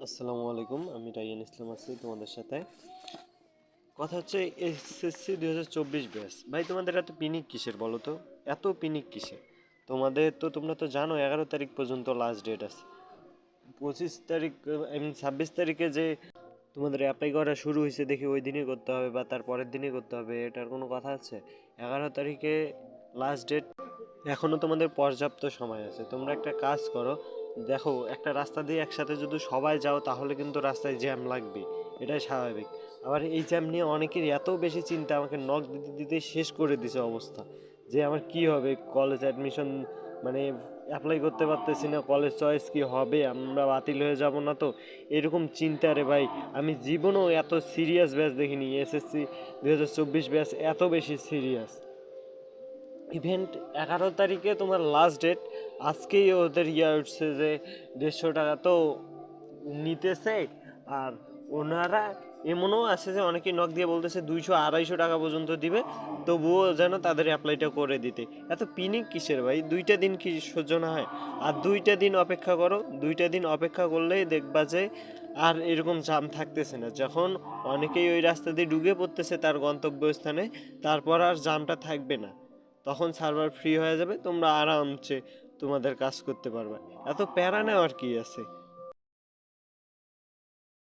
আসসালামু আলাইকুম, আমি রাইয়ান ইসলাম আছি তোমাদের সাথে। কথা হচ্ছে এসএসসি 2024 ব্যাচ। ভাই তোমাদের এত পিনিক কিসের বলো তো? এত পিনিক কিসের? তোমরা তো জানো 11 তারিখ পর্যন্ত লাস্ট ডেট আছে। 25 তারিখ, আই মিন 26 তারিখে যে তোমাদের অ্যাপ্লাই করা শুরু হয়েছে দেখি ওই দিনই করতে হবে বা তার পরের দিনই করতে হবে, এটার কোনো কথা আছে? 11 তারিখে লাস্ট ডেট। এখনো তোমাদের পর্যাপ্ত সময় আছে। তোমরা একটা কাজ করো, দেখো একটা রাস্তা দিয়ে একসাথে যদি সবাই যাও তাহলে কিন্তু রাস্তায় জ্যাম লাগবে, এটাই স্বাভাবিক। আবার এই জ্যাম নিয়ে অনেকের এত বেশি চিন্তা, আমাকে নক দিতে দিতে শেষ করে দিছে অবস্থা, যে আমার কি হবে, কলেজ অ্যাডমিশন মানে অ্যাপ্লাই করতে পারতেছি না, কলেজ চয়েস কি হবে, আমরা বাতিল হয়ে যাব না তো, এরকম চিন্তা রে ভাই। আমি জীবনেও এত সিরিয়াস ব্যাচ দেখিনি, এসএসসি 2024 ব্যাচ এত বেশি সিরিয়াস। ইভেন্ট 11 তারিখে তোমার লাস্ট ডেট। আজকেই ওদের উঠছে যে 150 টাকা তো নিতেছে। আর ওনারা এমনও আছে যে অনেকেই নক দিয়ে বলতেছে 200-250 টাকা পর্যন্ত দিবে, তবুও যেন তাদের অ্যাপ্লাইটা করে দিতে। এত পিনিক কিসের ভাই? 2টা দিন কি সহ্য না হয়? আর 2টা দিন অপেক্ষা করো, 2টা দিন অপেক্ষা করলেই দেখবা যে আর এরকম জাম থাকতেছে না। যখন অনেকেই ওই রাস্তা দিয়ে ঢুকে পড়তেছে তার গন্তব্যস্থানে, তারপর আর জামটা থাকবে না। তখন সার্ভার ফ্রি হয়ে যাবে, তোমরা আরামসে তোমাদের কাজ করতে পারবে। এত প্যারা নেওয়ার কি আছে?